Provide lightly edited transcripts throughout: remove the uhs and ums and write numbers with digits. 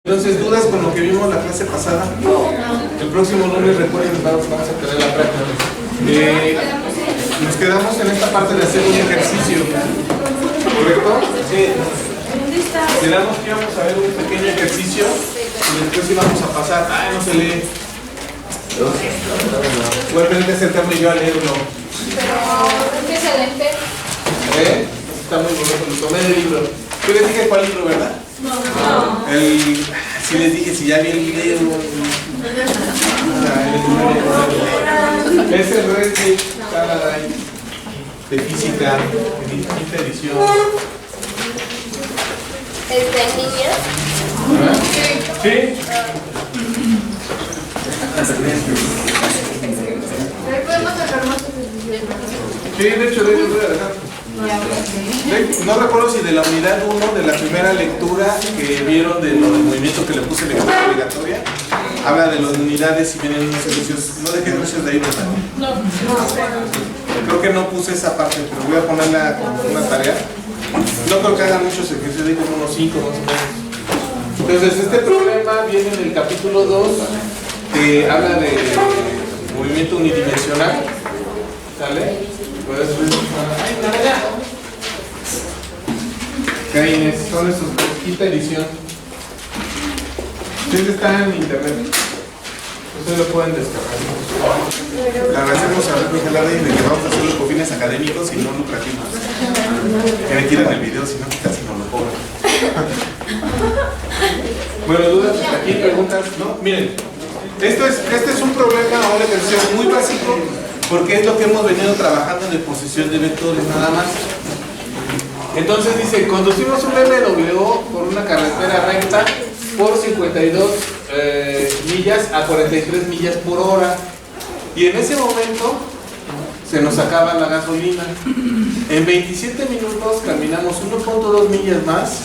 Entonces, ¿dudas con lo que vimos la clase pasada? El próximo lunes, recuerden, vamos a tener la práctica. Nos quedamos en esta parte de hacer un ejercicio, ¿correcto? Sí. Quedamos que íbamos a ver un pequeño ejercicio y después íbamos a pasar. ¡Ay, no se lee! Voy a tener que acercarme yo a leerlo. Pero es excelente. Está muy bonito, lo tomé del libro. Yo les dije cuál libro, ¿verdad? No. Sí les dije, si ya vi el video. Es el Red Faraday de física, quinta edición. ¿Es de niños? ¿Sí? ¿Podemos sacar más? Sí, de hecho, de voy a dejar. No recuerdo si de la unidad 1 de la primera lectura que vieron de lo del movimiento que le puse lectura obligatoria, habla de las unidades y vienen unos ejercicios. No dejé ejercicios de ahí, ¿verdad? No. Creo que no puse esa parte, pero voy a ponerla como una tarea. No creo que hagan muchos ejercicios, digo unos 5 más o menos. Entonces, este problema viene en el capítulo 2 que habla de movimiento unidimensional. ¿Sale? Keynes, son de su quinta edición. Ustedes están en internet. Ustedes lo pueden descargar. Le agradecemos a Red Gelardi de que vamos a hacerlo con fines académicos y no lucrativos. Que me tiran el video, si no, casi no lo cobran. Bueno, dudas hasta aquí, preguntas, ¿no? Miren, este es un problema o una ejercicio muy básico. Porque es lo que hemos venido trabajando en posición de vectores nada más. Entonces dice, conducimos un BMW por una carretera recta por 52 millas a 43 millas por hora. Y en ese momento se nos acaba la gasolina. En 27 minutos caminamos 1.2 millas más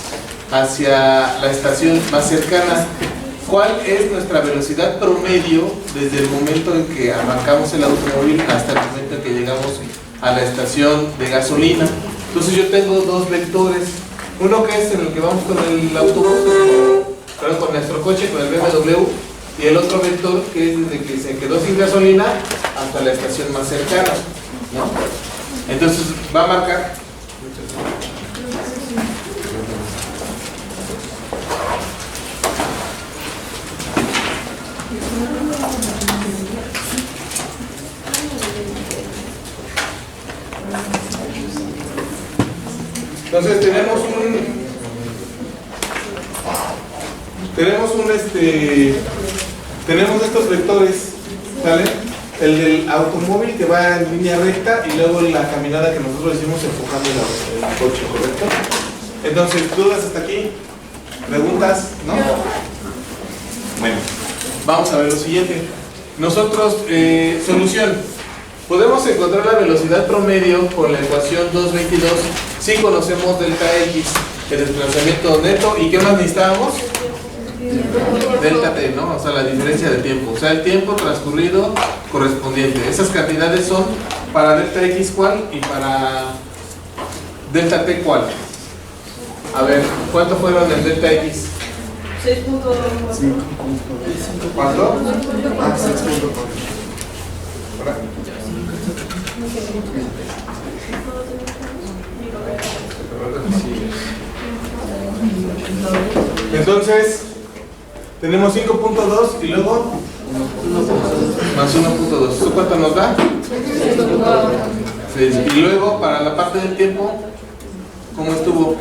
hacia la estación más cercana. ¿Cuál es nuestra velocidad promedio desde el momento en que arrancamos el automóvil hasta el momento en que llegamos a la estación de gasolina? Entonces yo tengo dos vectores, uno que es en el que vamos con el autobús, perdón, con nuestro coche, con el BMW, y el otro vector que es desde que se quedó sin gasolina hasta la estación más cercana, ¿no? Entonces va a marcar. Entonces tenemos estos vectores, ¿sale? El del automóvil que va en línea recta y luego la caminada que nosotros hicimos enfocando el coche, ¿correcto? Entonces, ¿dudas hasta aquí? ¿Preguntas? ¿No? Bueno, vamos a ver lo siguiente. Nosotros, solución. Podemos encontrar la velocidad promedio por la ecuación 222 si conocemos delta X, el desplazamiento neto, y ¿qué más necesitábamos? Delta T, ¿no? O sea, la diferencia de tiempo, o sea, el tiempo transcurrido correspondiente. Esas cantidades son para delta X cuál y para delta T cuál. A ver, ¿cuánto fueron en delta X? 6.2. ¿Cuánto? 6.4. Entonces tenemos 5.2 y luego más 1.2. ¿Eso cuánto nos da? 6. Y luego para la parte del tiempo, ¿cómo estuvo?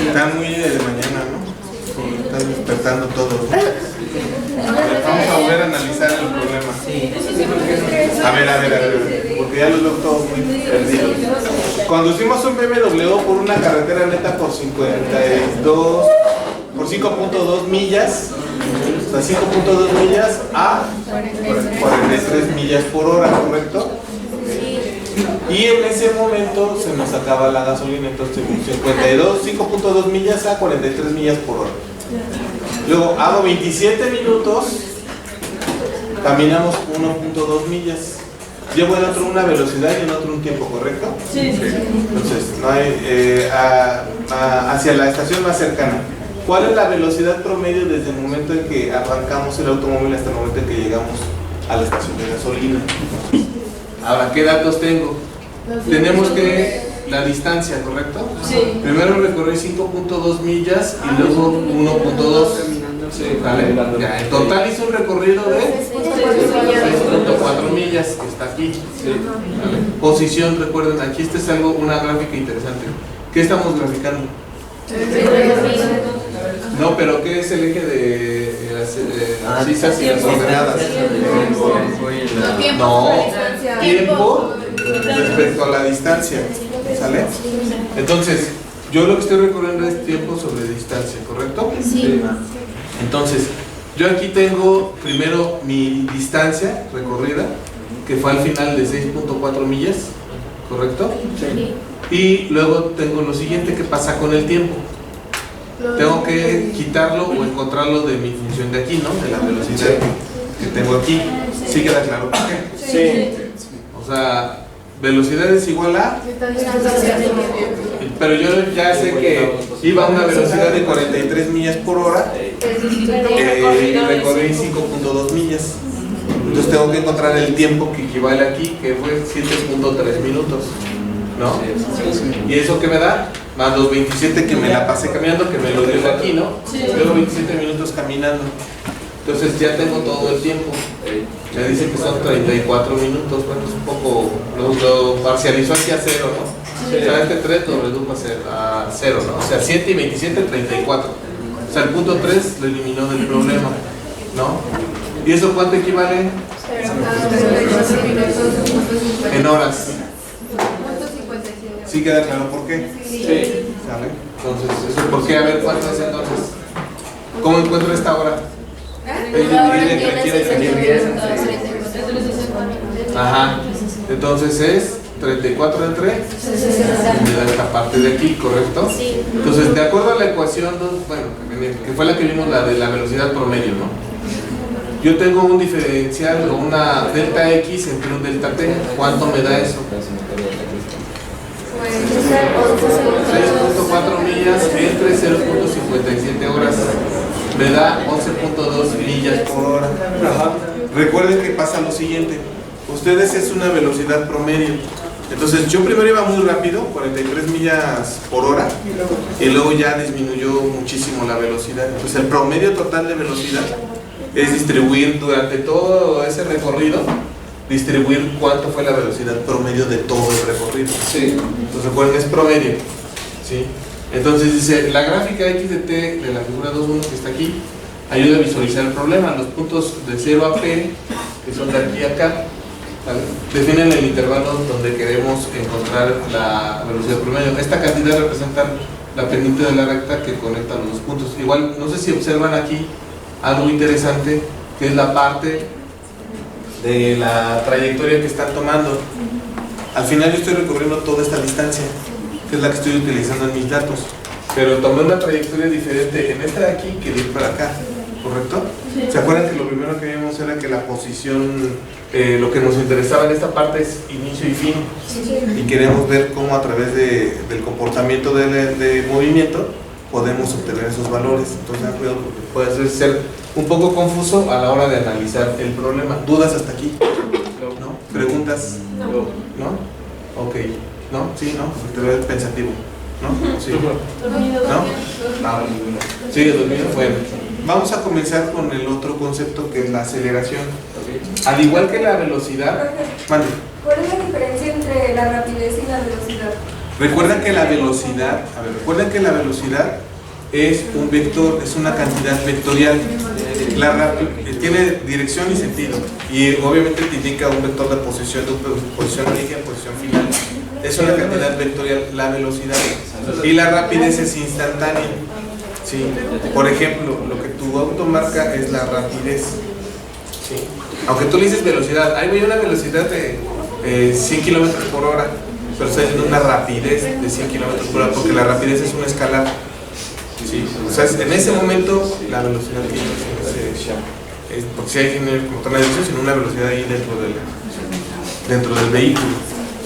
Están muy de mañana, ¿no? Están despertando todo. Vamos a volver a analizar el problema. A ver, porque ya los veo todos muy perdidos. Conducimos un BMW por una carretera neta por 5.2 millas, o sea, 5.2 millas a 43 millas por hora, ¿correcto? Y en ese momento se nos acaba la gasolina, entonces 5.2 millas a 43 millas por hora. Luego hago 27 minutos, caminamos 1.2 millas. Llevo en otro una velocidad y en otro un tiempo, ¿correcto? Sí. Entonces, no hay, hacia la estación más cercana. ¿Cuál es la velocidad promedio desde el momento en que arrancamos el automóvil hasta el momento en que llegamos a la estación de gasolina? Ahora, ¿qué datos tengo? Tenemos que la distancia, ¿correcto? Sí. Primero recorrí 5.2 millas y luego 1.2. Sí, vale. Ya, en total hice un recorrido de 6.4 millas, que está aquí. Vale. Posición, recuerden, aquí este es algo, una gráfica interesante. ¿Qué estamos graficando? No, pero ¿qué es el eje de las abscisas y las ordenadas? No, tiempo respecto a la distancia, ¿sale? Entonces, yo lo que estoy recorriendo es tiempo sobre distancia, ¿correcto? Sí. Entonces, yo aquí tengo primero mi distancia recorrida, que fue al final de 6.4 millas, ¿correcto? Sí. Y luego tengo lo siguiente que pasa con el tiempo. Tengo que quitarlo o encontrarlo de mi función de aquí, ¿no? De la velocidad que tengo aquí. ¿Sí queda claro por qué? Sí. O sea, velocidad es igual a... Pero yo ya sé que iba a una velocidad de 43 millas por hora y recorrí 5.2 millas. Entonces tengo que encontrar el tiempo que equivale aquí, que fue 7.3 minutos, ¿no? ¿Y eso qué me da? Más los 27 que me la pasé caminando, que me lo dio de aquí, ¿no? Luego 27 minutos caminando. Entonces ya tengo todo el tiempo. Me dice que son 34 minutos, bueno, es un poco, lo parcializó hacia 0, ¿no? O sea, este 3 lo redujo a 0, ¿no? O sea, 7 y 27, 34. O sea, el punto 3 lo eliminó del problema, ¿no? ¿Y eso cuánto equivale? En horas. ¿Sí queda claro por qué? Sí. ¿Sale? Entonces, ¿eso por qué? A ver, ¿cuánto es entonces? ¿Cómo encuentro esta hora? Es dividir entre quién y quién. Ajá. Entonces es 34 entre esta parte de aquí, ¿correcto? Sí. Entonces, de acuerdo a la ecuación, bueno, que fue la que vimos, la de la velocidad promedio, ¿no? Yo tengo un diferencial o una delta X entre un delta T. ¿Cuánto me da eso? 6.4 millas entre 0.57 horas. Me da 11.2 millas por hora. Ajá. Recuerden que pasa lo siguiente. Ustedes es una velocidad promedio. Entonces yo primero iba muy rápido, 43 millas por hora, y luego ya disminuyó muchísimo la velocidad. Entonces el promedio total de velocidad es distribuir durante todo ese recorrido, distribuir cuánto fue la velocidad promedio de todo el recorrido. Sí. Entonces recuerden, es promedio. ¿Sí? Entonces dice, la gráfica X de T de la figura 2.1 que está aquí, ayuda a visualizar el problema. Los puntos de 0 a P, que son de aquí a acá, ¿vale? Definen el intervalo donde queremos encontrar la velocidad promedio. Esta cantidad representa la pendiente de la recta que conecta los dos puntos. Igual, no sé si observan aquí algo interesante, que es la parte de la trayectoria que están tomando. Al final yo estoy recorriendo toda esta distancia, que es la que estoy utilizando en mis datos, pero tomé una trayectoria diferente en esta de aquí que de ir para acá, ¿correcto? Sí. ¿Se acuerdan que lo primero que vimos era que la posición, lo que nos interesaba en esta parte es inicio y fin? Sí. Y queremos ver cómo a través del comportamiento de movimiento podemos obtener esos valores. Entonces, cuidado, porque puede ser un poco confuso a la hora de analizar el problema. ¿Dudas hasta aquí? ¿No? ¿Preguntas? No. Ok. ¿No? Sí, ¿no? Te veo pensativo. ¿No? Sí. ¿No? Sí, dormido. Bueno, vamos a comenzar con el otro concepto, que es la aceleración. Al igual que la velocidad. Mande. ¿Cuál es la diferencia entre la rapidez y la velocidad? Recuerden que la velocidad, es un vector, es una cantidad vectorial. Tiene dirección y sentido, y obviamente te indica un vector de posición, posición origen, posición final. Es una cantidad vectorial la velocidad, y la rapidez es instantánea. ¿Sí? Por ejemplo, lo que tu auto marca es la rapidez. ¿Sí? Aunque tú le dices velocidad, ahí voy a una velocidad de 100 kilómetros por hora, pero está en una rapidez de 100 kilómetros por hora, porque la rapidez es una escala. Sí. O sea, en ese momento la velocidad tiene porque si hay como una dirección, sino una velocidad ahí dentro de la. dentro del vehículo,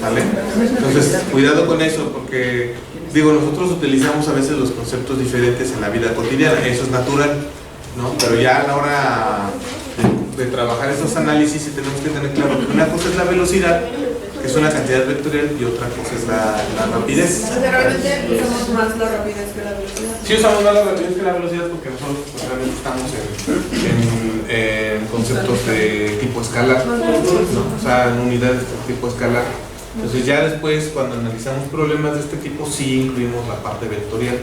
¿sale? Entonces, cuidado con eso, porque digo, nosotros utilizamos a veces los conceptos diferentes en la vida cotidiana, eso es natural, ¿no? Pero ya a la hora de trabajar esos análisis sí tenemos que tener claro que una cosa es la velocidad, que es una cantidad vectorial, y otra cosa es la rapidez. O sea, realmente usamos más la rapidez que la velocidad. Sí usamos más la rapidez que la velocidad porque nosotros pues, realmente estamos en conceptos de tipo escalar, ¿no? O sea, en unidades de tipo escalar. Entonces ya después, cuando analizamos problemas de este tipo, sí incluimos la parte vectorial,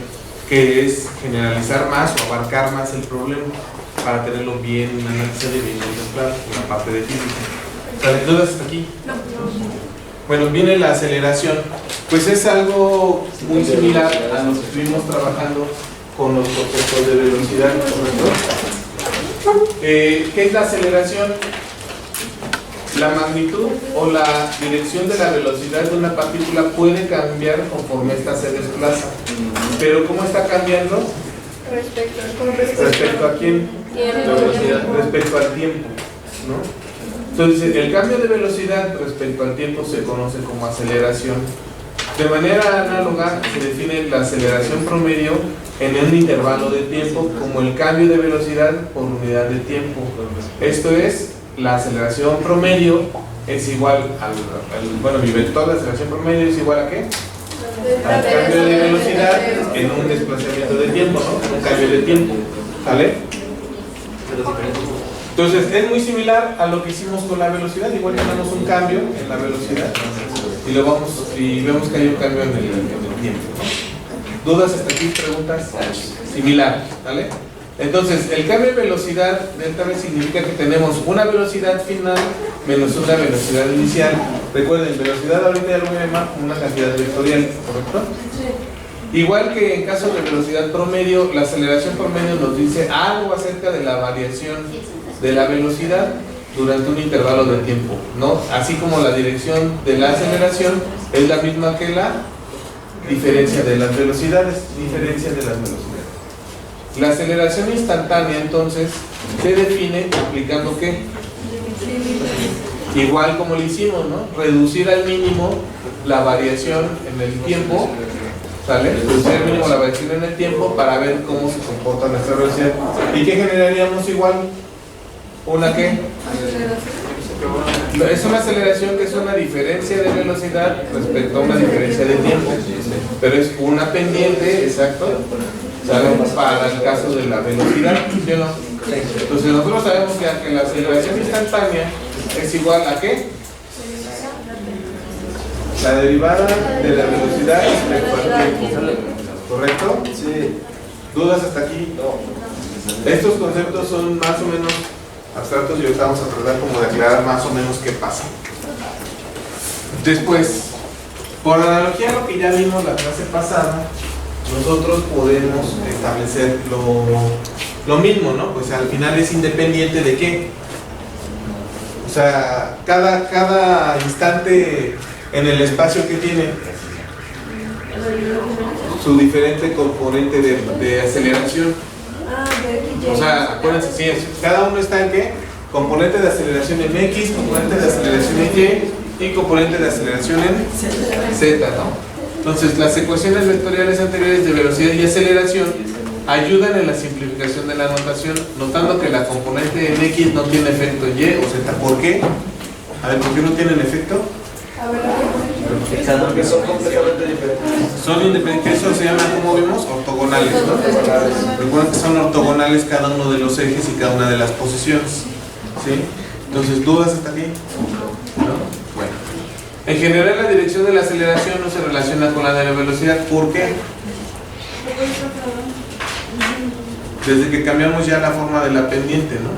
que es generalizar más o abarcar más el problema para tenerlo bien analizado y bien contemplado en la parte de física. ¿Salen dudas hasta aquí? No. Bueno, viene la aceleración. Pues es algo muy similar a lo que estuvimos trabajando con los conceptos de velocidad, ¿correcto? ¿Qué es la aceleración? La magnitud o la dirección de la velocidad de una partícula puede cambiar conforme ésta se desplaza. Pero ¿cómo está cambiando? ¿Respecto a quién? Tiempo. Respecto al tiempo, ¿no? Entonces, el cambio de velocidad respecto al tiempo se conoce como aceleración. De manera análoga, se define la aceleración promedio en un intervalo de tiempo como el cambio de velocidad por unidad de tiempo. Esto es, la aceleración promedio es igual bueno, mi vector de aceleración promedio es igual a ¿qué? Al cambio de velocidad en un desplazamiento de tiempo, ¿no? Un cambio de tiempo, ¿vale? Entonces es muy similar a lo que hicimos con la velocidad, igual tenemos un cambio en la velocidad y vemos que hay un cambio en el tiempo, ¿no? ¿Dudas hasta aquí? ¿Preguntas? Similar, ¿vale? Entonces, el cambio de velocidad delta V significa que tenemos una velocidad final menos una velocidad inicial. Recuerden, velocidad ahorita ya lo voy a llamar como una cantidad vectorial, ¿correcto? Sí. Igual que en caso de velocidad promedio, la aceleración promedio nos dice algo acerca de la variación de la velocidad durante un intervalo de tiempo, ¿no? Así como la dirección de la aceleración es la misma que la diferencia de las velocidades, La aceleración instantánea, entonces, se define aplicando ¿qué? Igual como lo hicimos, ¿no? Reducir al mínimo la variación en el tiempo, ¿sale? Reducir al mínimo la variación en el tiempo para ver cómo se comporta nuestra velocidad. ¿Y qué generaríamos igual? ¿Una qué? Es una aceleración que es una diferencia de velocidad respecto a una diferencia de tiempo, pero es una pendiente, exacto, ¿sale? Para el caso de la velocidad, ¿sí o no? Entonces nosotros sabemos que la aceleración instantánea es igual a ¿qué? La derivada de la velocidad respecto al tiempo, ¿correcto? Sí. ¿Dudas hasta aquí? No. Estos conceptos son más o menos abstractos y ahorita vamos a tratar como de aclarar más o menos qué pasa. Después, por analogía a lo que ya vimos la clase pasada, nosotros podemos establecer lo mismo, ¿no? Pues al final es independiente de qué. O sea, cada instante en el espacio que tiene su diferente componente de aceleración. O sea, acuérdense, sí, cada uno está en qué? Componente de aceleración en X, componente de aceleración en Y y componente de aceleración en Z, ¿no? Entonces, las ecuaciones vectoriales anteriores de velocidad y aceleración ayudan en la simplificación de la notación, notando que la componente en X no tiene efecto en Y o Z. ¿Por qué? A ver, ¿por qué no tienen efecto? Porque son completamente diferentes. Son independientes, eso se llama, como vimos, ortogonales, ¿no? Recuerden que son ortogonales cada uno de los ejes y cada una de las posiciones, ¿sí? Entonces, ¿dudas hasta aquí? ¿No? Bueno. En general, la dirección de la aceleración no se relaciona con la de la velocidad. ¿Por qué? Desde que cambiamos ya la forma de la pendiente, ¿no?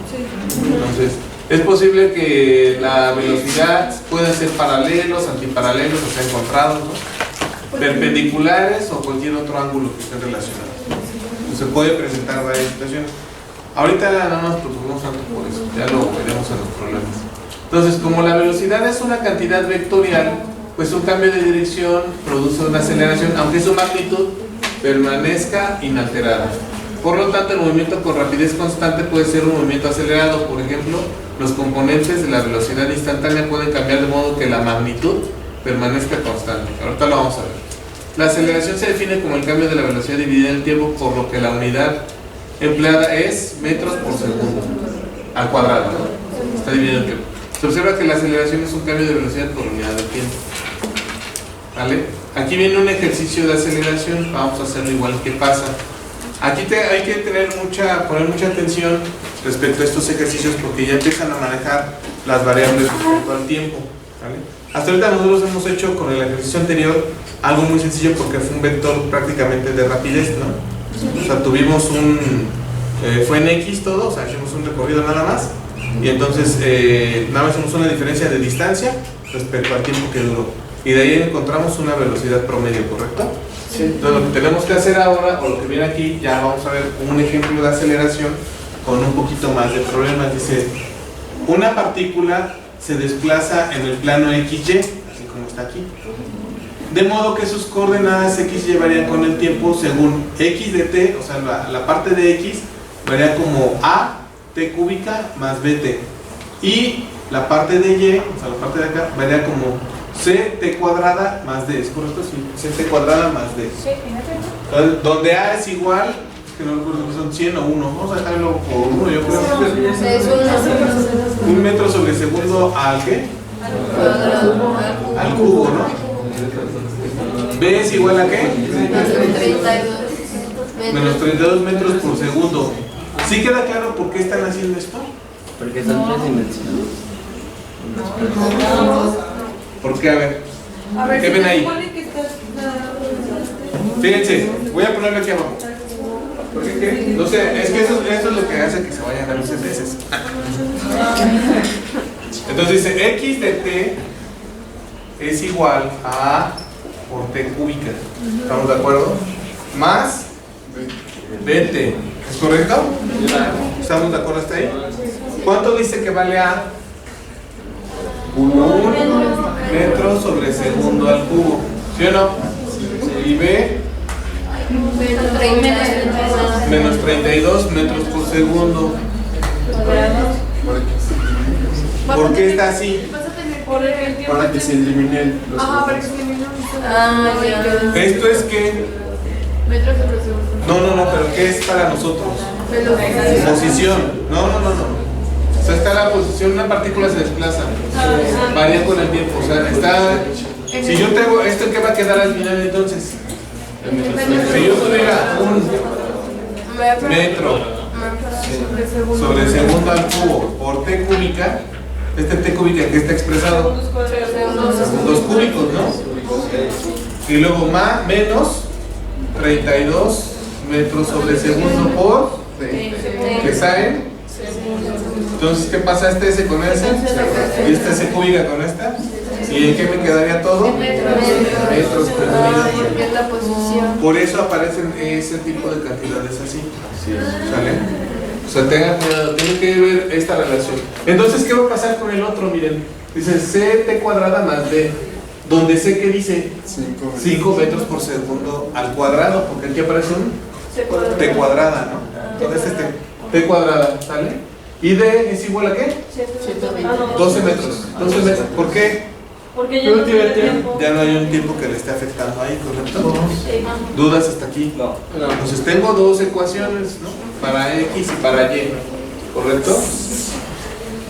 Entonces, es posible que la velocidad pueda ser paralelos, antiparalelos, o sea, encontrados, ¿no? Perpendiculares o cualquier otro ángulo que esté relacionado. Se puede presentar varias situaciones. Ahorita no nos preocupamos tanto por eso, ya lo veremos en los problemas. Entonces, como la velocidad es una cantidad vectorial, pues un cambio de dirección produce una aceleración, aunque su magnitud permanezca inalterada. Por lo tanto, el movimiento con rapidez constante puede ser un movimiento acelerado. Por ejemplo, los componentes de la velocidad instantánea pueden cambiar de modo que la magnitud permanezca constante. Ahorita lo vamos a ver. La aceleración se define como el cambio de la velocidad dividida en el tiempo, por lo que la unidad empleada es metros por segundo al cuadrado, ¿no? Está dividido en tiempo. Se observa que la aceleración es un cambio de velocidad por unidad de tiempo. ¿Vale? Aquí viene un ejercicio de aceleración. Vamos a hacerlo igual que pasa. Aquí hay que poner mucha atención respecto a estos ejercicios, porque ya empiezan a manejar las variables respecto al tiempo. ¿Vale? Hasta ahorita nosotros hemos hecho con el ejercicio anterior algo muy sencillo, porque fue un vector prácticamente de rapidez, ¿no? O sea, tuvimos fue en X todo, o sea, hicimos un recorrido nada más, y entonces nada más hicimos una diferencia de distancia respecto al tiempo que duró, y de ahí encontramos una velocidad promedio, ¿correcto? Sí. Entonces lo que tenemos que hacer ahora, o lo que viene aquí, ya vamos a ver un ejemplo de aceleración con un poquito más de problemas. Dice, una partícula se desplaza en el plano XY, así como está aquí, de modo que sus coordenadas XY varían con el tiempo según X de T, o sea, la parte de X varía como A T cúbica más BT, y la parte de Y, o sea, la parte de acá, varía como C T cuadrada más D, ¿es correcto? Sí, C T cuadrada más D. Entonces, donde A es igual, que no recuerdo si son 100 o 1, vamos a dejarlo por 1, yo creo. Un metro sobre segundo al ¿qué? Al cubo, ¿no? B es igual a ¿qué? Menos 32 metros por segundo. ¿Sí queda claro por qué están haciendo esto? Porque son tres dimensiones. ¿Por qué? A ver, ¿qué ven ahí? Fíjense, voy a ponerlo aquí abajo. ¿Por qué qué? No sé, es que eso es lo que hace que se vayan a luces veces. Entonces dice X de T es igual a A por T cúbica. ¿Estamos de acuerdo? Más BT. ¿Es correcto? ¿Estamos de acuerdo hasta ahí? ¿Cuánto dice que vale A? 1 metro sobre segundo al cubo. ¿Sí o no? Y B menos 32 metros por segundo. ¿Por qué está así? Para que se eliminen los Esto es que... No, pero ¿qué es para nosotros? Posición. No. O sea, está la posición, una partícula se desplaza, varía con el tiempo. O sea, está... Si yo tengo esto, ¿qué va a quedar al final entonces? Si yo tuviera un metro sobre segundo al cubo por T cúbica, este T cúbica que está expresado, 2 cúbicos, ¿no? Y luego más, menos 32 metros sobre segundo por que salen. Entonces, ¿qué pasa este S con ese? Y esta S cúbica con esta. ¿Y en qué me quedaría todo? Metros por unidad. Por eso aparecen ese tipo de cantidades así. ¿Sale? O sea, tengan cuidado, tienen que ver esta relación. Entonces, ¿qué va a pasar con el otro? Miren, dice CT cuadrada más D, donde C que dice 5 metros por segundo al cuadrado, porque aquí aparece un T cuadrada, ¿no? Entonces este T cuadrada, ¿sale? ¿Y D es igual a qué? 12 metros. 12 metros. ¿Por qué? Porque ya no tiene tiempo. Ya no hay un tiempo que le esté afectando ahí, ¿correcto? ¿Dudas hasta aquí? No. Entonces tengo dos ecuaciones, ¿no? Para X y para Y, ¿correcto?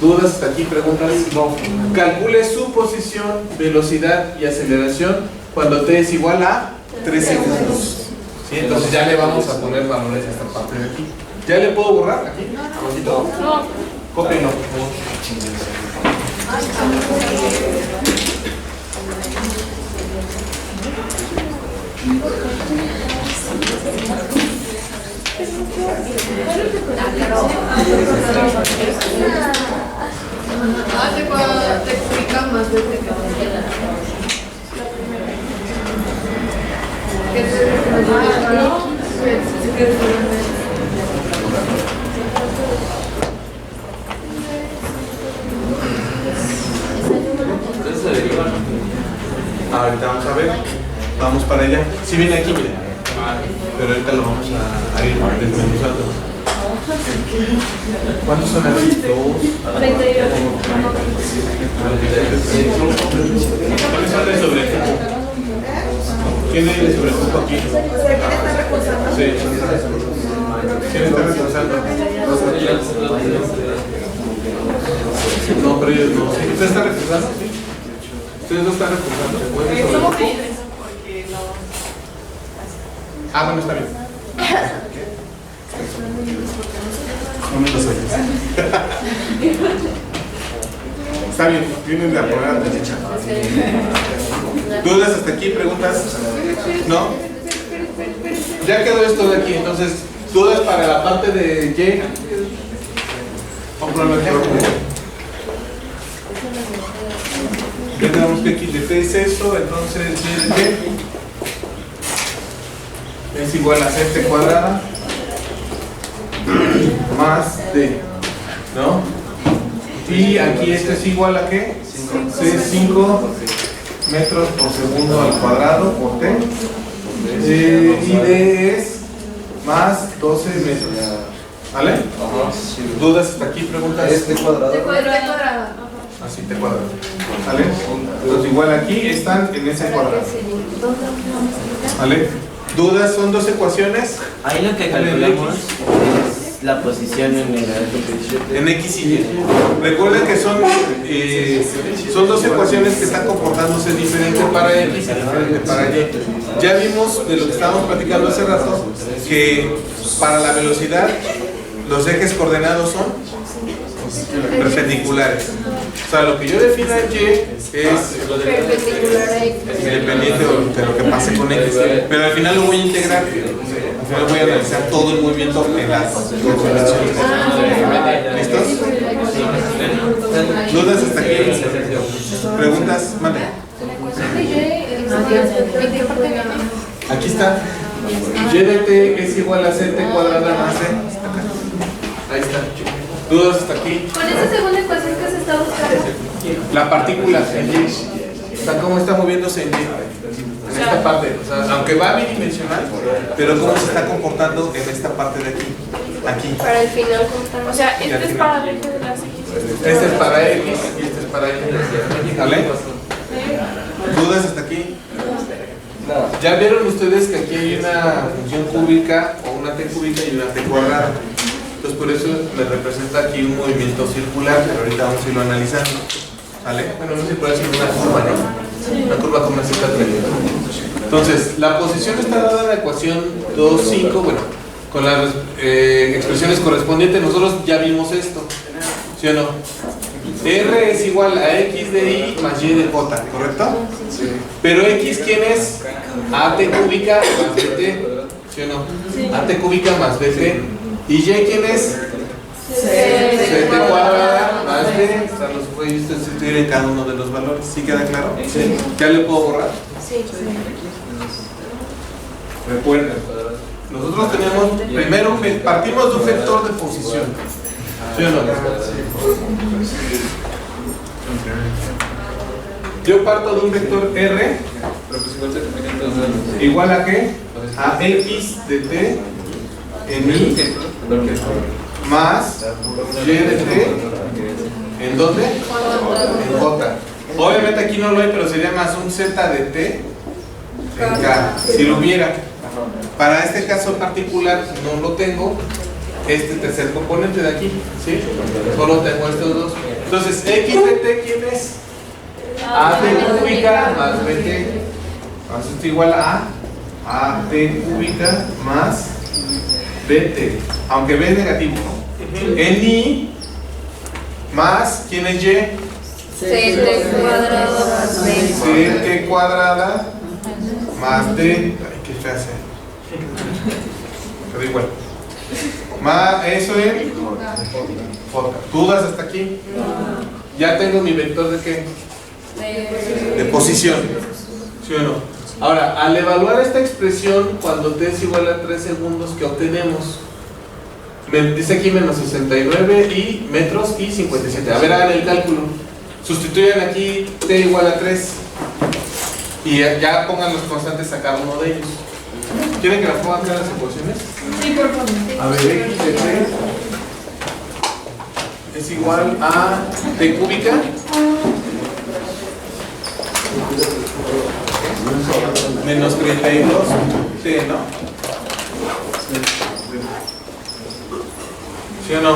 ¿Dudas hasta aquí? Preguntas. No. Calcule su posición, velocidad y aceleración cuando T es igual a 3 segundos. ¿Sí? Entonces ya le vamos a poner valores a esta parte de aquí. ¿Ya le puedo borrar aquí? No. Cópienlo, por favor. Te explica más de Ahorita vamos a ver. Vamos para allá. Si viene aquí, miren. pero ahorita lo vamos a ir desmenuzando. ¿Cuántos son aquí? 31. ¿Cuáles son de sobre el cupo? ¿Quién es de sobre el cupo aquí? Sí. ¿Quién está reemplazando? No, pero ellos no. ¿Usted está reemplazando? ¿Ustedes no están reemplazando? Somos libres porque no. Ah, bueno, está bien. Está bien, vienen de apoyar la derecha. ¿Dudas hasta aquí? ¿Preguntas? ¿No? Ya quedó esto de aquí, entonces, ¿dudas para la parte de Y? Ya tenemos que aquí de T es esto, entonces Y de T es igual a CT cuadrada más D, ¿no? Y aquí esto es igual a ¿qué? C5 metros por segundo al cuadrado por T. Y D es más 12 metros. ¿Vale? ¿Dudas hasta aquí? ¿Preguntas? Este cuadrado. Así T cuadrado. ¿Vale? Entonces igual aquí están en ese cuadrado. ¿Vale? ¿Dudas? Son dos ecuaciones. Ahí lo que calculamos es la posición en el En X y Y. Recuerden que son dos ecuaciones que están comportándose diferente para X y diferente para Y. Ya vimos de lo que estábamos platicando hace rato que para la velocidad los ejes coordenados son perpendiculares. O sea, lo que yo defino en Y es independiente de lo que pase con X. Pero al final lo voy a integrar. Al final voy a analizar todo el movimiento en las constelaciones. ¿Listos? ¿Dudas hasta aquí? ¿Preguntas? Mande. Aquí está. Y de T es igual a CT cuadrada más D. Ahí está. ¿Dudas hasta aquí? Con esa segunda ecuación que se está buscando. La partícula en Y. Está cómo está moviéndose en Y. En esta parte. O sea, aunque va bidimensional, pero cómo se está comportando en esta parte de aquí. Aquí. Para el final contar. O sea, este es para el eje de las X. Este es para X y este es para Y. ¿Vale? ¿Dudas hasta aquí? Ya vieron ustedes que aquí hay una función cúbica o una T cúbica y una T cuadrada. Entonces por eso me representa aquí un movimiento circular, pero ahorita vamos a irlo analizando. ¿Vale? Bueno, no se puede hacer una curva, ¿no? Una curva con una cierta triangularidad. Entonces, la posición está dada en la ecuación 2,5, bueno, con las expresiones correspondientes. Nosotros ya vimos esto, ¿sí o no? R es igual a X de Y más Y de J, ¿correcto? Sí. Pero X, ¿quién es? AT cúbica más BT, ¿sí o no? AT cúbica más BT. ¿Y Y quién es? CT cuadrada más B. O sea, los puede usted sustituir en cada uno de los valores. ¿Sí queda claro? Sí. ¿Ya le puedo borrar? Sí. Recuerden, nosotros tenemos, primero partimos de un vector de posición. ¿Sí o no? Yo parto de un vector R igual a ¿qué? A X de T en Y más Y de T ¿en dónde? En J. Obviamente aquí no lo hay, pero sería más un Z de T en K, si lo hubiera. Para este caso particular no lo tengo, este tercer componente de aquí, ¿sí? Solo tengo estos dos. Entonces, X de T, ¿quién es? AT cúbica más BT. Entonces esto igual a AT cúbica más BT. Aunque B es negativo, ¿no? En Y más, ¿quién es Y? CT cuadrado más B. CT cuadrada más D. Ay, qué fea sea. Pero igual. Más eso es J. ¿Dudas hasta aquí? Ya tengo mi vector de qué? De posición. ¿Sí o no? Ahora, al evaluar esta expresión, cuando t es igual a 3 segundos, ¿qué obtenemos? Me dice aquí menos 69 y metros y 57. A ver, hagan el cálculo. Sustituyan aquí t igual a 3 y ya pongan los constantes a cada uno de ellos. ¿Quieren que las pongan acá las ecuaciones? Sí, por favor. A ver, x de 3 es igual a t cúbica menos 32 t, ¿no? ¿Sí o no?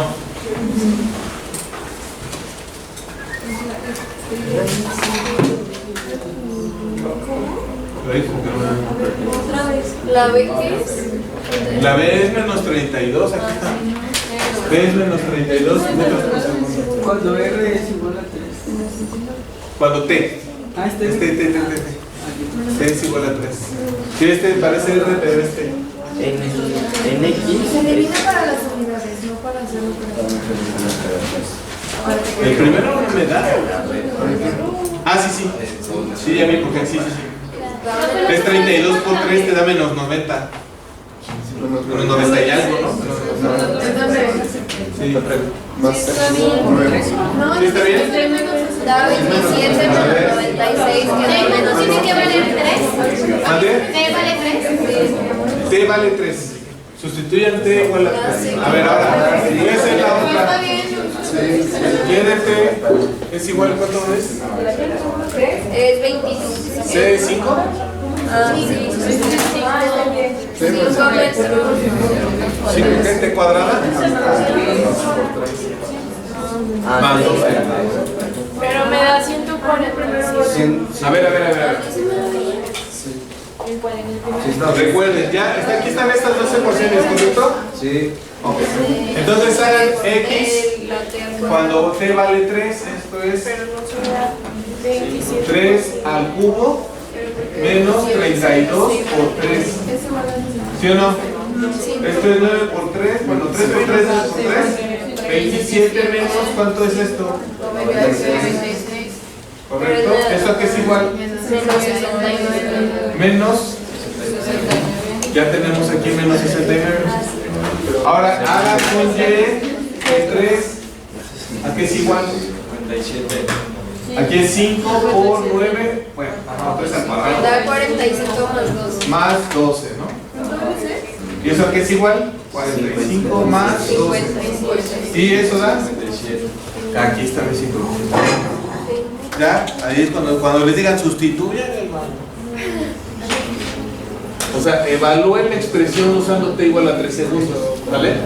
Otra vez. ¿La B qué es? La b es menos 32, aquí está. B es menos 32 metros por segundo. Cuando R es igual a 3. Cuando t. Ah, T es igual a 3. Sí, este parece R, pero este. En X. Se divide para las unidades, no para hacer El primero no me da. Ah, sí, sí. Sí, ya vi porque sí, sí, sí. Es 32 por 3 te da menos 90. Menos 90 y algo, ¿no? Sí. Está bien. ¿Sí está bien? Da 27 menos 96, que da menos. ¿Tiene que valer 3? ¿Mande? ¿T vale 3? T vale 3. Sustituyan T igual a 3. A ver, ahora, voy a hacer la otra. ¿Quién de T es igual a cuánto es? Es 22. ¿C es 5? Ah, sí. 5 ¿5 qué? ¿T cuadrada? Más 2. Pero me da 140 primero. A ver. Recuerden, ya aquí están estas dos ecuaciones, ¿correcto? Sí. Ok. Entonces hagan X cuando T vale 3, esto es 3 al cubo menos 32 por 3. ¿Sí o no? Esto es 9 por 3, bueno, 3 por 3 es por 3. 27 menos, ¿cuánto es esto? ¿Correcto? ¿Esto qué es igual? Menos. Ya tenemos aquí menos 69. Ahora haga con Y de 3. ¿A qué es igual? 57. Aquí es 5 por 9. Bueno, 3 al cuadrado. Da 45 más 12. Más 12, ¿no? ¿Y eso a qué es igual? 45 más 12. ¿Y eso da? 57. Aquí está mi 5. ¿Ya? Ahí es cuando les digan sustituyan el valor. O sea, evalúen la expresión usando t igual a 3 segundos. ¿Vale?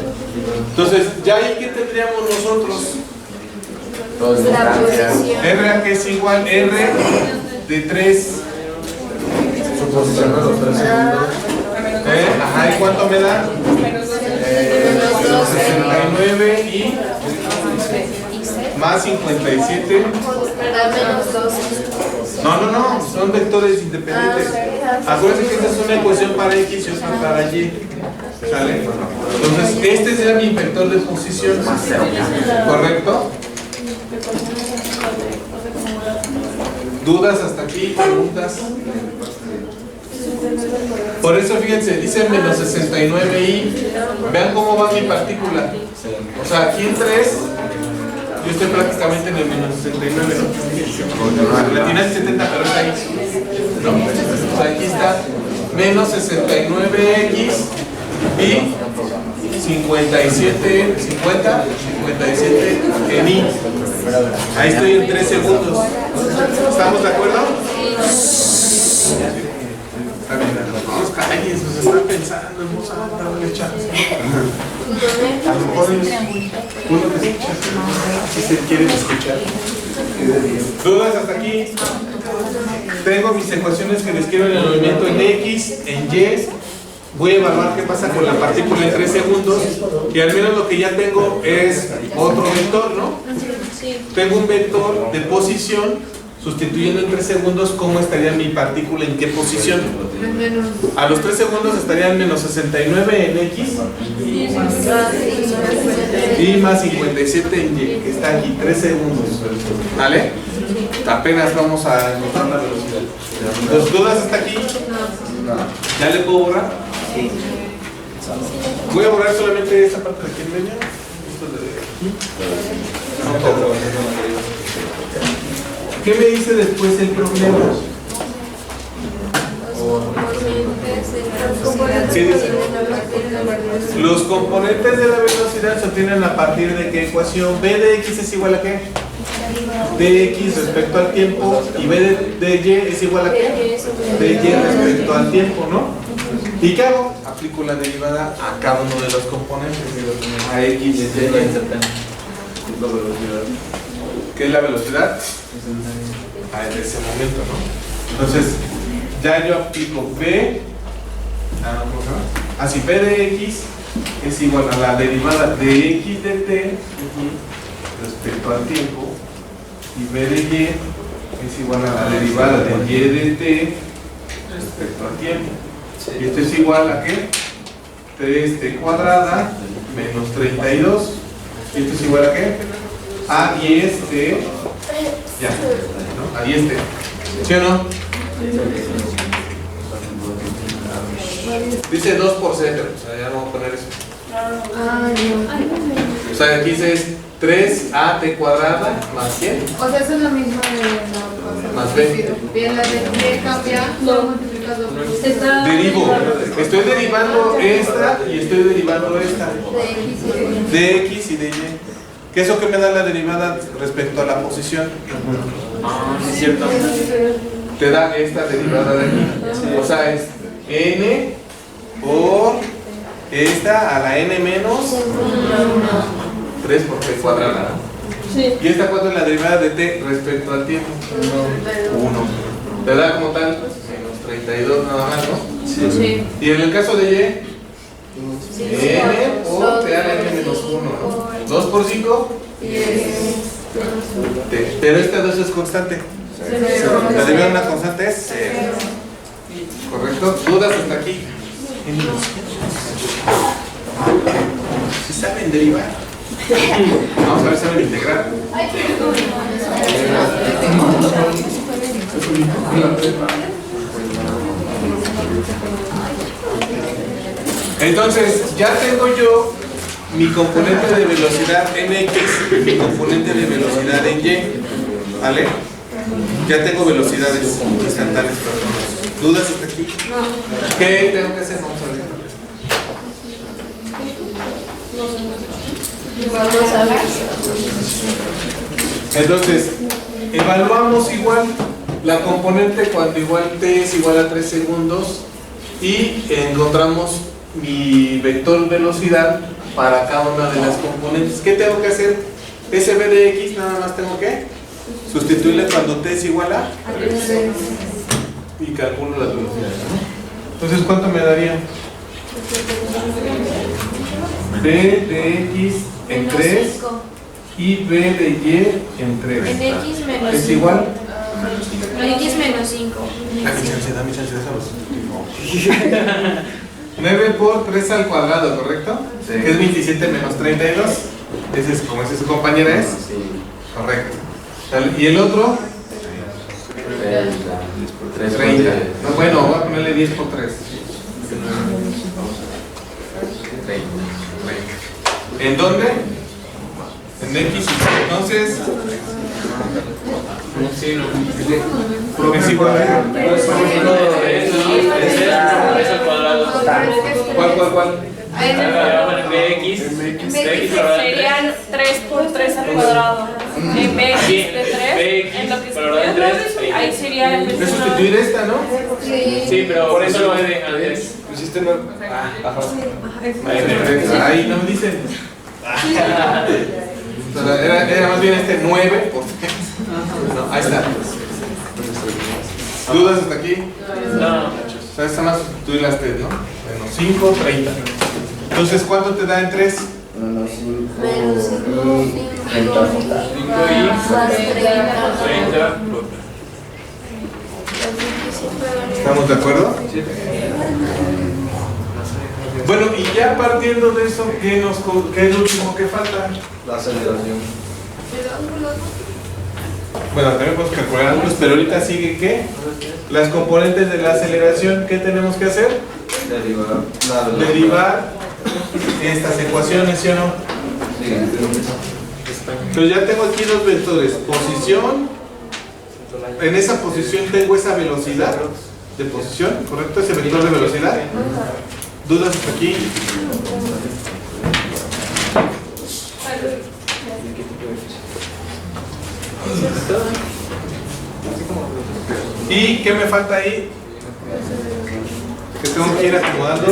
Entonces, ¿ya ahí qué tendríamos nosotros? La posición. R a que es igual R de 3. Suposición a los 3 segundos. Ajá, ¿y cuánto me da? Menos 69 y más 57. Da menos 12. No, son vectores independientes. Acuérdense que esta es una ecuación para X y otra para Y. ¿Sale? Entonces, este será mi vector de posición. ¿Correcto? ¿Dudas hasta aquí? ¿Preguntas? Por eso fíjense, dice menos 69 y vean cómo va mi partícula. O sea, aquí en 3 yo estoy prácticamente en el menos 69, ¿no? La tiene 70, pero está ahí. ¿No? O sea, aquí está menos 69x y 57 en y. Ahí estoy en 3 segundos. ¿Estamos de acuerdo? Está bien, no los calles, se están pensando en voz alta, dale chance. A lo mejor tú no te escuchas, si se quieren escuchar. ¿Dudas hasta aquí? Tengo mis ecuaciones que describen el movimiento en X, en Y. Voy a evaluar qué pasa con la partícula en 3 segundos. Y al menos lo que ya tengo es otro vector, ¿no? Tengo un vector de posición. Sustituyendo en 3 segundos, ¿cómo estaría mi partícula en qué posición? A los 3 segundos estaría en menos 69 en X y más 57 en Y, que está aquí, 3 segundos. ¿Vale? Apenas vamos a encontrar la velocidad. ¿Las dudas hasta aquí? ¿Ya le puedo borrar? Voy a borrar solamente esta parte de aquí en medio. Esto de aquí. No todo. ¿Qué me dice después el problema? Los componentes Sí, dice. Los componentes de la velocidad se obtienen a partir de qué ecuación. B de x es igual a qué? Dx respecto al tiempo. Y B de y es igual a qué? Dy respecto al tiempo, ¿no? ¿Y qué hago? Aplico la derivada a cada uno de los componentes. A x y y. ¿Qué es la velocidad? En ese momento, ¿no? Entonces, ya yo aplico B. ¿Cómo se llama? Así, B de x es igual a la derivada de x de t respecto al tiempo. Y B de y es igual a la derivada de y de t respecto al tiempo. Y esto es igual a ¿qué? 3t cuadrada menos 32. Y esto es igual a ¿qué? A y este. Ya, ¿no? A y este. ¿Sí o no? Dice 2 por c, pero o sea, ya no voy a poner eso. O sea, aquí dice 3at cuadrada más 100. O sea, eso es lo mismo de la Más b. Bien, la de que cambia, lo multiplicado. Derivo. Estoy derivando esta y estoy derivando esta. De x y de y. ¿Qué es lo que me da la derivada respecto a la posición? Es cierto. Te da esta derivada de aquí. O sea, es n por esta a la n menos 3 por t cuadrada. ¿Y esta cuánto es la derivada de t respecto al tiempo? 1. Te da como tal menos 32 nada más, ¿no? Sí. Y en el caso de y, n por te da n menos 1, ¿no? 2 por 5, t. Pero esta 2 es constante. La derivada de una constante es 0. ¿Correcto? ¿Dudas hasta aquí? Si saben derivar. Vamos a ver si saben integrar. Entonces, ya tengo yo mi componente de velocidad en x y mi componente de velocidad en y. ¿Vale? Ya tengo velocidades instantáneas. ¿Dudas hasta aquí? No. ¿Qué tengo que hacer? Vamos a ver. Entonces, evaluamos igual la componente cuando igual t es igual a 3 segundos y encontramos mi vector velocidad para cada una de las componentes. ¿Qué tengo que hacer? Ese b de x nada más tengo que sustituirle cuando t es igual a 3 y calculo las velocidades, ¿no? Entonces, ¿cuánto me daría? B de x en 3 y b de y en 3. En x menos ¿Es igual? x menos 5. Dame chance, déjalo. 9 por 3 al cuadrado, ¿correcto? Sí. Que es 27 menos 32. Ese es como ese su compañera es. Sí. Correcto. ¿Y el otro? 30. No, bueno, voy a ponerle 10 por 3. 30. ¿En dónde? En x. Entonces, es igual a ¿Cuál? Serían 3 por 3 al cuadrado. En bx de 3, en lo que estoy ahí sería el ¿Es sustituir esta, no? Sí, pero por eso lo de antes. Pusiste no. Ahí no me dicen. Era más bien este 9 por 3. No, ahí está. ¿Dudas hasta aquí? No. O sea, esta más sustituir las 3, ¿no? Menos 5, 30. Entonces, ¿cuánto te da en 3? Menos 5 y 30. 30. ¿Estamos de acuerdo? Sí. Bueno, y ya partiendo de eso, ¿qué es lo último que falta? La aceleración. Bueno, también podemos calcular ángulos, pero ahorita sigue ¿qué? Las componentes de la aceleración, ¿qué tenemos que hacer? Derivar estas ecuaciones, ¿sí o no? Sí. Entonces ya tengo aquí dos vectores, posición, en esa posición tengo esa velocidad de posición, ¿correcto? Ese vector de velocidad. ¿Dudas hasta aquí? ¿Y qué me falta ahí? Que tengo que ir acomodando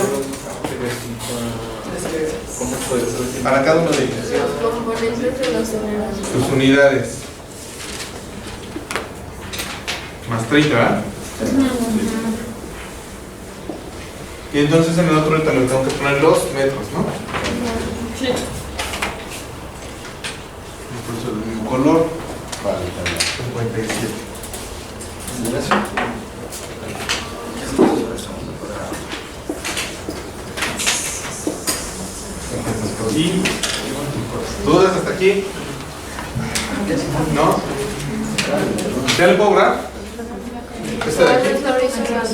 para cada uno de ellos. Los componentes de las unidades. Sus unidades. Más 30, ¿verdad? Y entonces en el otro ahorita le tengo que poner los metros, ¿no? Sí. Entonces el mismo color. 57. ¿Y dudas hasta aquí? ¿No? ¿Ya le puedo borrar? ¿Este de aquí? ¿Cuál es la horizontal?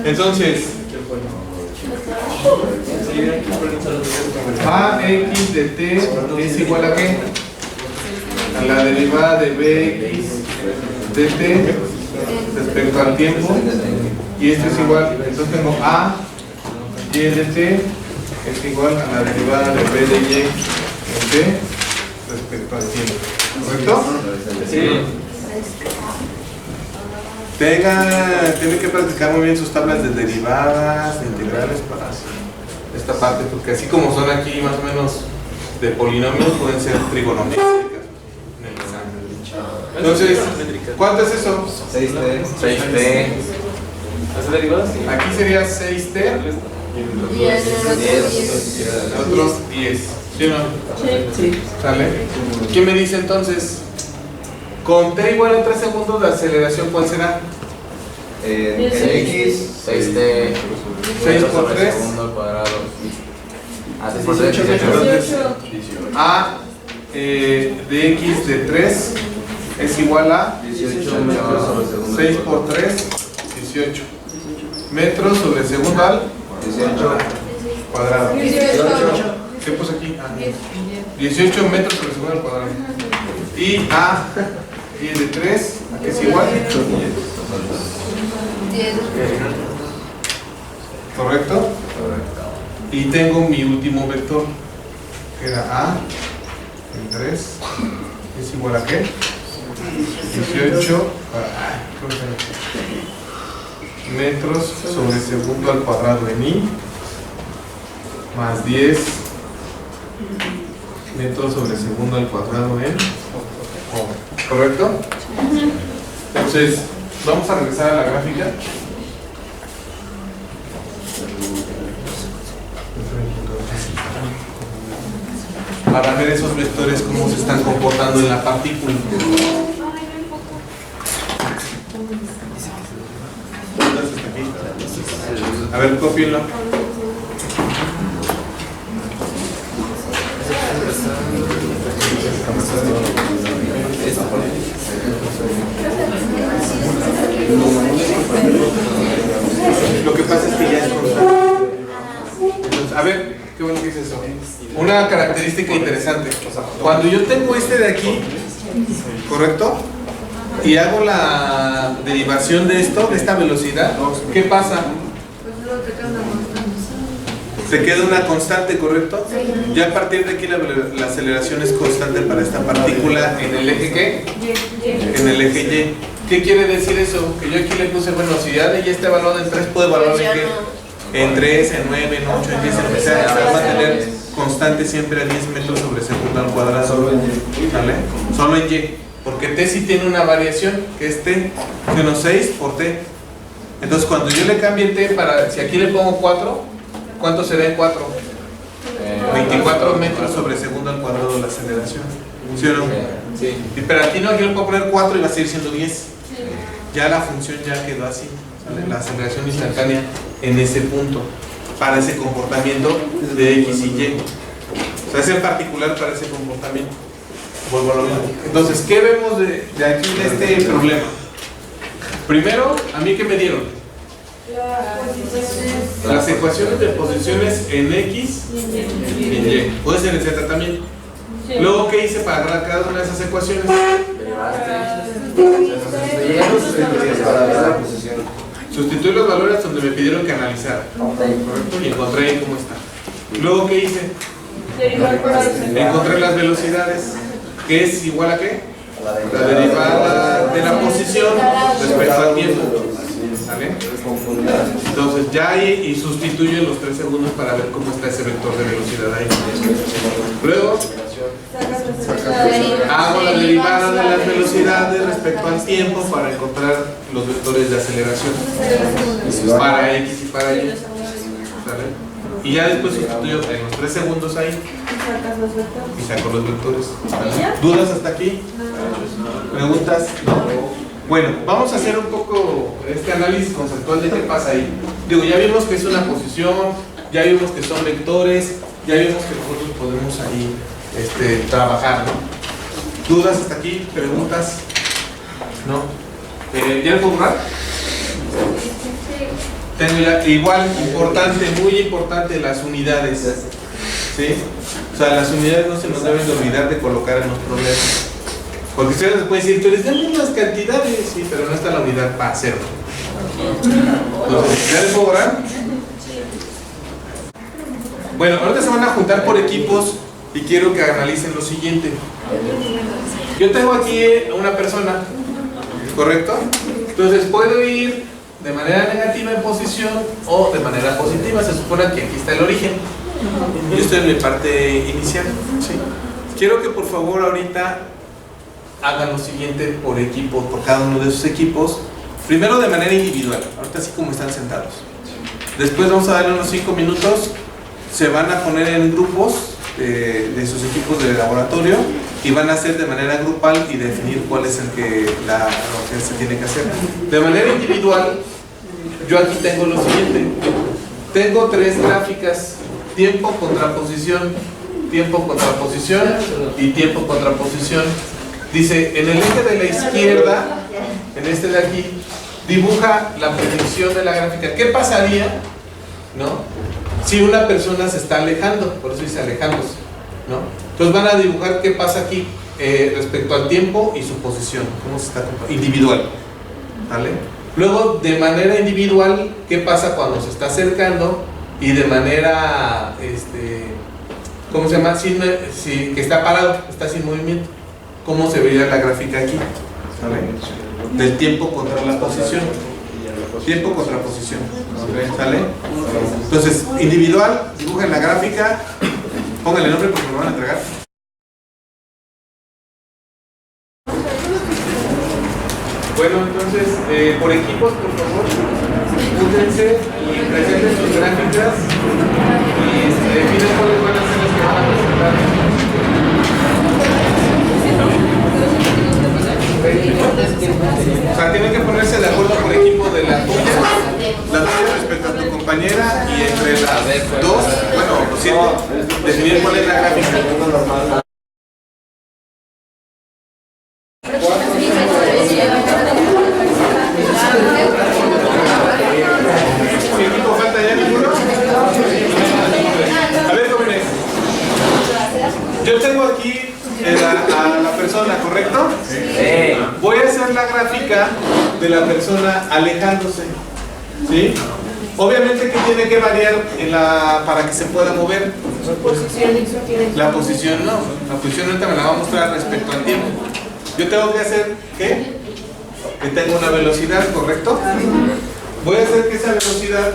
Entonces, AX de T es igual a ¿qué? A la derivada de BX de T respecto al tiempo. Y esto es igual, entonces tengo A Y de T es igual a la derivada de B de Y en T respecto al tiempo. ¿Correcto? Sí. Tiene que practicar muy bien sus tablas de derivadas, de integrales para esta parte, porque así como son aquí más o menos de polinomios, pueden ser trigonométricas en el examen. Entonces, ¿cuánto es eso? 6T. 6T. ¿Hace derivadas? Aquí sería 6T, Y en el otro 10. otros 10. ¿Sí o no? Sí. ¿Sale? ¿Qué me dice entonces? Con T igual a 3 segundos de aceleración, ¿cuál será? X. 6T. 6 por 3. Segundo al cuadrado. Ah, 6 por 3. 18. A de X de 3 es igual a 18 metros sobre segundo. 6 por 3, 18 metros sobre segundo al 18. cuadrado. 18. ¿Qué puse aquí? 18 metros sobre segundo al cuadrado. Y A y de 3 es igual. 10. ¿Correcto? Y tengo mi último vector, que era A en 3 es igual a ¿qué? 18 metros sobre segundo al cuadrado en I más 10 metros sobre segundo al cuadrado en O. ¿Correcto? Entonces, vamos a regresar a la gráfica. Para ver esos vectores cómo se están comportando en la partícula. A ver, cópienlo. Lo que pasa es que ya es constante. Entonces, a ver, qué bueno que es eso. Una característica interesante. Cuando yo tengo este de aquí, ¿correcto? Y hago la derivación de esto, de esta velocidad, ¿qué pasa? Se queda una constante, ¿correcto? Ya a partir de aquí la aceleración es constante para esta partícula en el eje ¿qué? En el eje Y. ¿Qué quiere decir eso? Que yo aquí le puse, bueno, si ya de Y está evaluado en 3, puedo evaluar en qué? En 3, en 9, en 8, en 10, en lo que sea. Se va a mantener constante siempre a 10 metros sobre segundo al cuadrado. ¿Vale? Solo en Y. Porque T sí tiene una variación, que es T, menos 6 por T. Entonces cuando yo le cambie T para, si aquí le pongo 4, ¿cuánto será en 4? 24 metros sobre segundo al cuadrado la aceleración. ¿Sí o no? Sí. Pero aquí no, aquí le puedo poner 4 y va a seguir siendo 10. Ya la función ya quedó así, ¿sale? La aceleración instantánea en ese punto, para ese comportamiento de X y Y. O sea, es en particular para ese comportamiento. Vuelvo a lo mismo. Entonces, ¿qué vemos de aquí de este problema? Primero, ¿a mí qué me dieron? Las ecuaciones de posiciones en X y en Y. Puede ser en Z también. Luego, ¿qué hice para agarrar cada una de esas ecuaciones? Sustituir los valores donde me pidieron que analizara. ¿Correcto? Y encontré ahí cómo está. Luego, ¿qué hice? Encontré las velocidades. ¿Qué es igual a qué? La derivada de la posición respecto al tiempo. ¿Sale? Entonces ya ahí y sustituyo los 3 segundos para ver cómo está ese vector de velocidad ahí. Luego hago la derivada de las velocidades respecto al tiempo para encontrar los vectores de aceleración para X y para Y. ¿Sale? Y ya después sustituyo en los 3 segundos ahí y saco los vectores. ¿Sale? ¿Dudas hasta aquí? ¿Preguntas? ¿No? Bueno, vamos a hacer un poco este análisis conceptual de qué pasa ahí. Digo, ya vimos que es una posición, ya vimos que son vectores, ya vimos que nosotros podemos ahí trabajar, ¿no? ¿Dudas hasta aquí? ¿Preguntas? ¿No? ¿Ya lo puedo borrar? Tengo ya, igual, importante, muy importante, las unidades. ¿Sí? O sea, las unidades no se nos deben de olvidar de colocar en los problemas. Porque ustedes les pueden decir, pero les dan unas cantidades, sí, pero no está la unidad para hacerlo. Entonces, ¿ya les puedo borrar? Bueno, ahorita se van a juntar por equipos y quiero que analicen lo siguiente. Yo tengo aquí a una persona, ¿correcto? Entonces puedo ir de manera negativa en posición o de manera positiva. Se supone que aquí está el origen. Yo estoy en mi parte inicial, ¿sí? Quiero que por favor ahorita hagan lo siguiente por equipo, por cada uno de sus equipos. Primero de manera individual, ahorita así como están sentados. Después vamos a darle unos 5 minutos. Se van a poner en grupos de sus equipos de laboratorio y van a hacer de manera grupal y definir cuál es lo que se tiene que hacer. De manera individual, yo aquí tengo lo siguiente. Tengo 3 gráficas: tiempo, contraposición, tiempo, contraposición y tiempo, contraposición. Dice, en el eje de la izquierda, en este de aquí, dibuja la predicción de la gráfica. ¿Qué pasaría, no, si una persona se está alejando? Por eso dice alejándose, ¿no? Entonces van a dibujar qué pasa aquí respecto al tiempo y su posición, cómo se está individual, ¿vale? Luego, de manera individual, qué pasa cuando se está acercando, y de manera, ¿cómo se llama? Que está parado, está sin movimiento. ¿Cómo se vería la gráfica aquí? ¿Sale? Del tiempo contra la posición. Tiempo contra posición. ¿Sale? Entonces, individual, dibujen la gráfica, pónganle nombre porque me van a entregar. Bueno, entonces, por equipos, por favor, júntense y presenten sus gráficas y definen cuáles van a ser las que van a presentar. O sea, tienen que ponerse de acuerdo por equipo de la tuya respecto a tu compañera, y entre las dos, bueno, definir cuál es la gráfica. ¿Mi equipo falta ya ninguno? A ver, jóvenes. Yo tengo aquí a la persona, ¿correcto? Sí. Voy a hacer la gráfica de la persona alejándose, ¿sí? Obviamente que tiene que variar para que se pueda mover. La posición no. La posición ahorita me la va a mostrar respecto al tiempo. Yo tengo que hacer, ¿qué? Que tenga una velocidad, ¿correcto? Voy a hacer que esa velocidad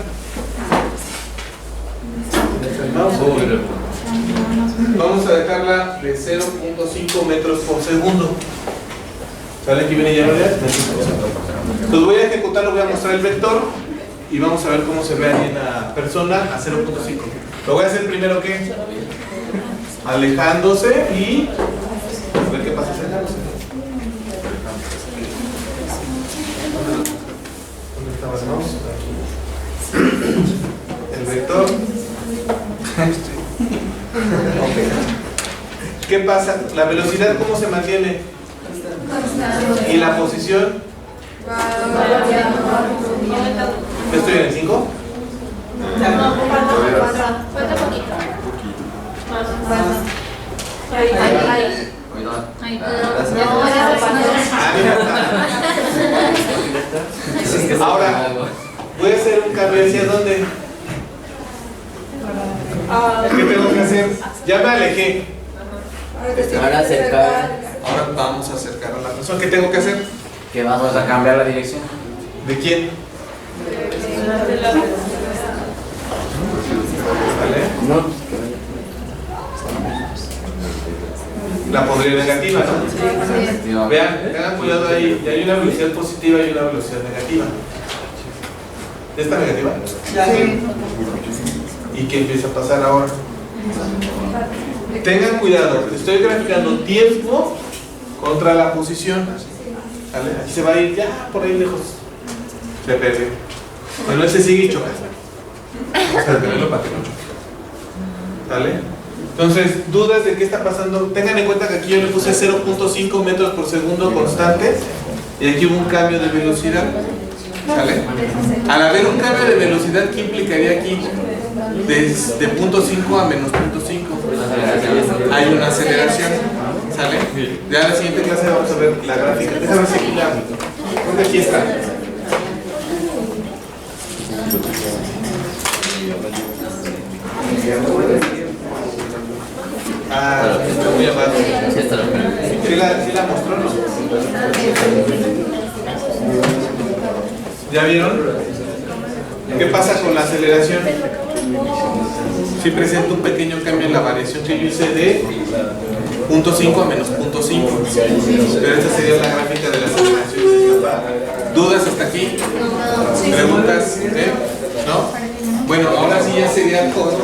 vamos a dejarla de 0.5 metros por segundo. ¿Sale? Aquí viene ya, ¿verdad? Entonces voy a ejecutarlo, voy a mostrar el vector y vamos a ver cómo se ve ahí en la persona a 0.5. Lo voy a hacer primero, ¿qué? Alejándose y a ver qué pasa acercándose. ¿Dónde está más mouse? El vector. Okay. ¿Qué pasa? La velocidad, ¿cómo se mantiene? ¿Y la posición? ¿Ya estoy en el 5? Falta poquito. Ahí. Ahora, voy a hacer un cambio hacia dónde. ¿Qué tengo que hacer? Ya me alejé. Ahora acercar. Ahora vamos a acercar a la persona. ¿Qué tengo que hacer? Que vamos a cambiar la dirección. ¿De quién? ¿Vale? No. La pondré negativa, ¿no? Vean, tengan cuidado ahí. Ya hay una velocidad positiva y una velocidad negativa. ¿Ya está negativa? Sí. ¿Y qué empieza a pasar ahora? Tengan cuidado, estoy graficando tiempo contra la posición. ¿Vale? Aquí se va a ir ya por ahí lejos. Se perdió. Bueno, él se sigue y choca. Vamos a detenerlo para que no choque. ¿Vale? Entonces, dudas de qué está pasando. Tengan en cuenta que aquí yo le puse 0.5 metros por segundo constante y aquí hubo un cambio de velocidad. ¿Sale? Al haber un cambio de velocidad, ¿qué implicaría aquí? De 0.5 a menos 0.5 hay una aceleración. ¿Sale? Ya en la siguiente clase vamos a ver la gráfica. Déjame ver si aquí la... Creo que aquí está. Ah, está muy amado. ¿Sí la mostró, no? ¿Ya vieron? ¿Qué pasa con la aceleración? Si presenta un pequeño cambio en la variación que yo hice de 0.5 a menos 0.5. Pero esta sería la gráfica de la aceleración. ¿Dudas hasta aquí? ¿Preguntas? ¿No? Bueno, ahora sí ya sería todo.